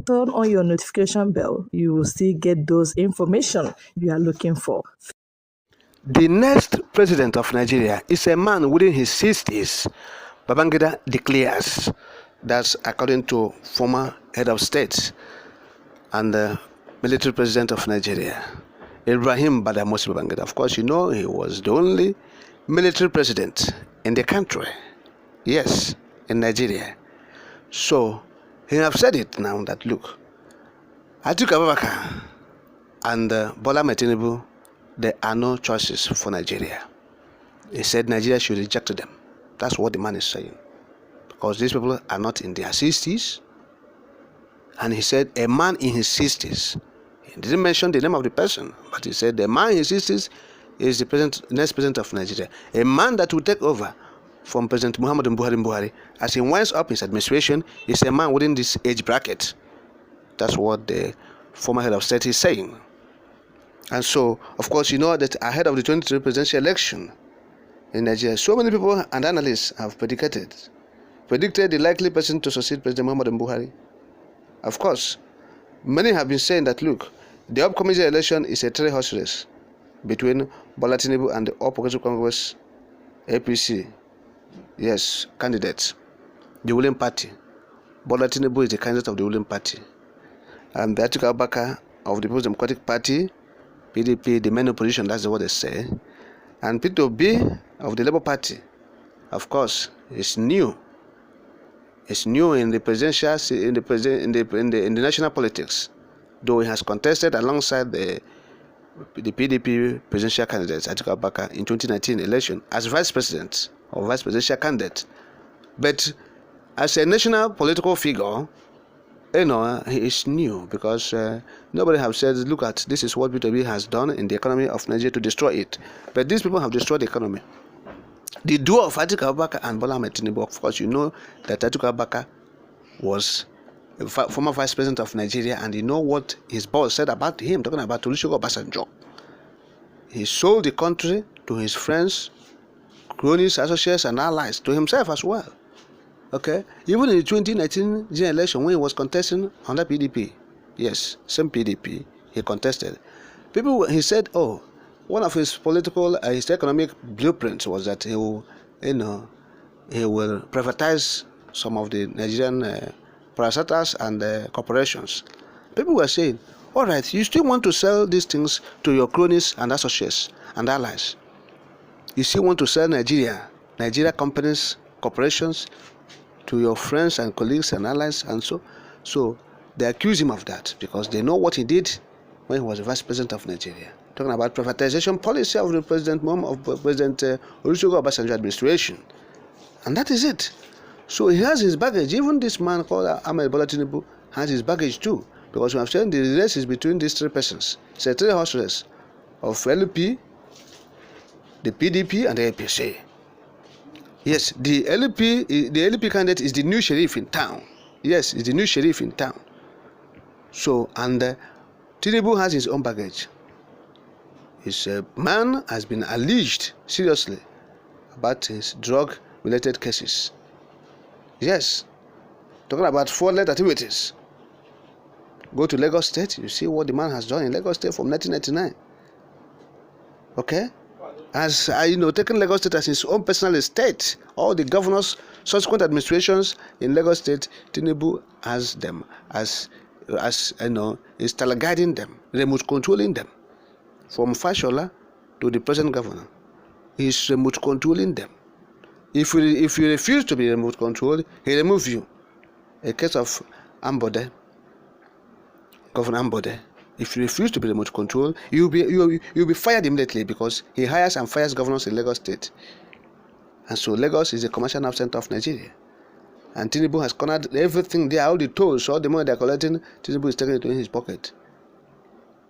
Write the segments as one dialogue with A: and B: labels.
A: turn on your notification bell. You will still get those information you are looking for.
B: The next president of Nigeria is a man within his 60s. Babangida declares. That's according to former head of state and the military president of Nigeria, Ibrahim Badamasi Babangida. Of course, you know he was the only military president in the country. Yes, in Nigeria. So he have said it now that look, Atiku Abubakar and Bola Ahmed Tinubu, there are no choices for Nigeria. He said Nigeria should reject them. That's what the man is saying. Because these people are not in their 60s. And he said a man in his 60s. He didn't mention the name of the person, but he said the man in his 60s is the next president of Nigeria. A man that will take over from President Muhammadu Buhari as he winds up his administration is a man within this age bracket. That's what the former head of state is saying. And so, of course, you know that ahead of the 2023 presidential election in Nigeria, so many people and analysts have predicted the likely person to succeed President Muhammadu Buhari. Of course, many have been saying that, look, the upcoming election is a three-horse race between Bola Tinubu and the All Progressive Congress, APC, yes, candidates, the ruling party. Bola Tinubu is the candidate of the ruling party. And the Atiku Abubakar of the People's Democratic Party, PDP, the main opposition, that's what they say. And Peter Obi of the Labour Party, of course, is new. It's new in the presidential, in the national politics, though he has contested alongside the PDP presidential candidate Atiku Abubakar in 2019 election as vice president or vice presidential candidate. But as a national political figure, you know, he is new because nobody have said, look at, this is what Peter Obi has done in the economy of Nigeria to destroy it. But these people have destroyed the economy. The duo of Atiku Abubakar and Bola Ahmed Tinubu, of course, you know that Atiku Abubakar was a former vice president of Nigeria, and you know what his boss said about him, talking about Olusegun Obasanjo. He sold the country to his friends, cronies, associates, and allies, to himself as well. Okay, even in the 2019 general election when he was contesting under PDP, yes, same PDP, he contested. He said, oh, one of his political, his economic blueprints was that he will, he will privatize some of the Nigerian parastatals and corporations. People were saying, all right, you still want to sell these things to your cronies and associates and allies. You still want to sell Nigeria companies, corporations, to your friends and colleagues and allies, and so they accuse him of that because they know what he did when he was the vice president of Nigeria. Talking about privatization policy of the President Olusegun Obasanjo administration, and that is it. So he has his baggage. Even this man called Ahmed Bola Tinubu has his baggage too, because we have seen the race is between these three persons. It's a three-horse race of LP, the PDP, and the APC. Yes, the LP candidate is the new sheriff in town. Yes, it's the new sheriff in town. So, and Tinubu has his own baggage. His man has been alleged seriously about his drug-related cases. Yes, talking about fraudulent activities. Go to Lagos State, you see what the man has done in Lagos State from 1999. Okay? As taking Lagos State as his own personal estate, all the governors, subsequent administrations in Lagos State, Tinubu has them as is guiding them, remote controlling them, from Fashola to the present governor. He's remote controlling them. If you refuse to be remote controlled, he removes you. A case of Ambode, Governor Ambode. If you refuse to be remote control, you'll be fired immediately because he hires and fires governors in Lagos State. And so Lagos is a commercial nerve center of Nigeria. And Tinubu has cornered everything there, all the tolls, all the money they're collecting, Tinubu is taking it in his pocket.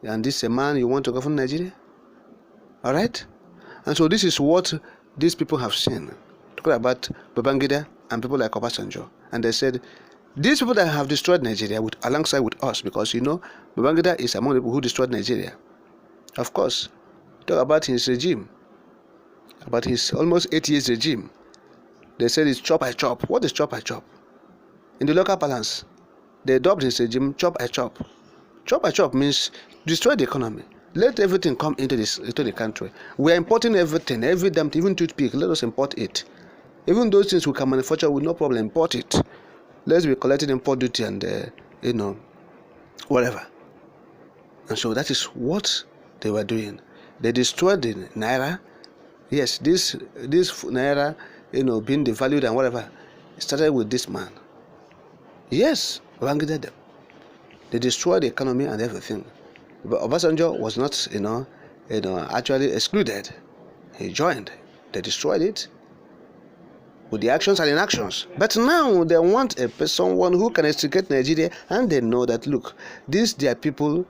B: And this is a man you want to govern Nigeria? Alright? And so this is what these people have seen. Talking about Babangida and people like Obasanjo. And they said, these people that have destroyed Nigeria alongside with us, because Babangida is among the people who destroyed Nigeria. Of course, talk about his regime, about his almost 8 years regime. They said it's chop by chop. What is chop by chop? In the local balance, They adopt his regime chop by chop. Chop by chop means destroy the economy. Let everything come into the country. We are importing everything, every damn thing, even toothpick. Let us import it. Even those things we can manufacture with no problem, import it. Let's be collecting import duty and whatever. And so that is what they were doing. They destroyed the naira. Yes, this naira, being devalued and whatever, started with this man. Yes, Babangida them. They destroyed the economy and everything. But Obasanjo was not, actually excluded. He joined. They destroyed it with the actions and inactions. But now they want someone who can extricate Nigeria, and they know that, look, these their people,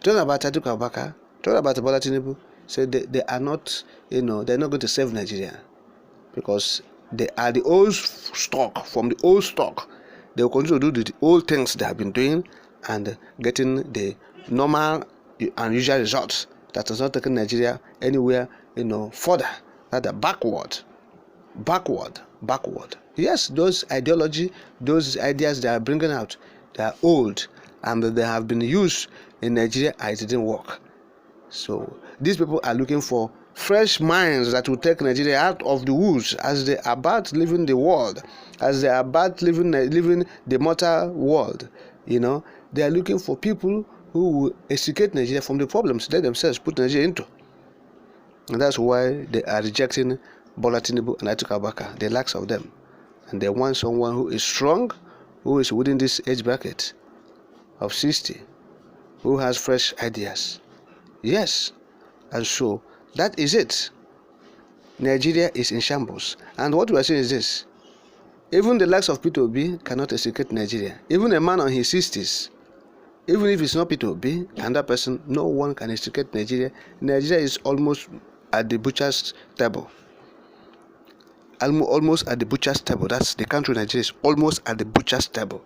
B: talking about Atiku Abubakar, talking about Bola Tinubu, say they are not, they're not going to save Nigeria because they are the old stock. From the old stock, they will continue to do the old things they have been doing and getting the normal and usual results that has not taken Nigeria anywhere, further. That are backward. Yes, those ideology, those ideas they are bringing out, they are old and they have been used in Nigeria and it didn't work. So these people are looking for fresh minds that will take Nigeria out of the woods as they are about living the world, as they are about living the mortal world. They are looking for people who will extricate Nigeria from the problems they themselves put Nigeria into. And that's why they are rejecting Bola Tinubu and Atiku Abubakar, the likes of them. And they want someone who is strong, who is within this age bracket of 60, who has fresh ideas. Yes, and so that is it. Nigeria is in shambles. And what we are saying is this: even the likes of Peter Obi cannot extricate Nigeria. Even a man on his 60s, even if it's not Peter Obi and that person, no one can extricate Nigeria. Nigeria is almost at the butcher's table. Almost at the butcher's table. That's the country. Nigeria is almost at the butcher's table.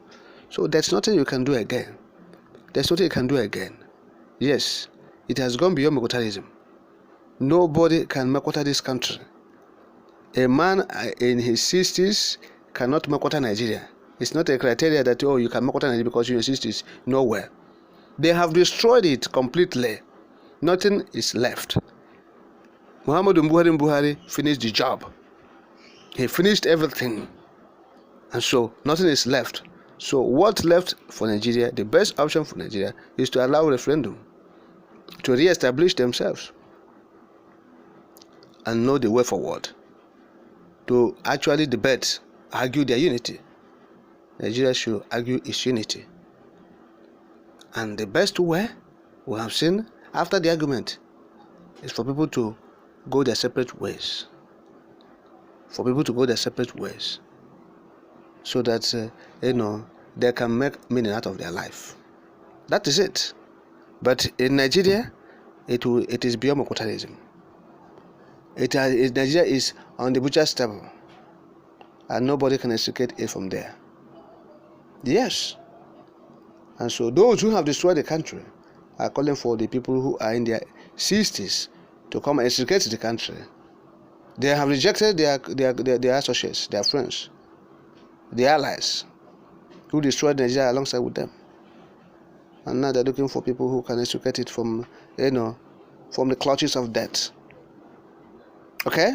B: So there's nothing you can do again. Yes, it has gone beyond Mekotarism. Nobody can Mekota this country. A man in his 60s cannot Mekota Nigeria. It's not a criteria that, you can Mekota Nigeria because you're in your 60s. Nowhere. They have destroyed it completely. Nothing is left. Muhammadu Buhari finished the job. He finished everything. And so nothing is left. So what's left for Nigeria, the best option for Nigeria, is to allow referendum to re-establish themselves and know the way forward, to actually debate, argue their unity. Nigeria should argue its unity. And the best way we have seen after the argument is for people to go their separate ways. So that, they can make meaning out of their life. That is it. But in Nigeria, it is beyond Mekotarism. Nigeria is on the butcher's table, and nobody can extricate it from there. Yes. And so those who have destroyed the country are calling for the people who are in their 60s to come and extricate the country. They have rejected their associates, their friends, their allies, who destroyed Nigeria alongside with them. And now they're looking for people who can extricate it from the clutches of death. Okay?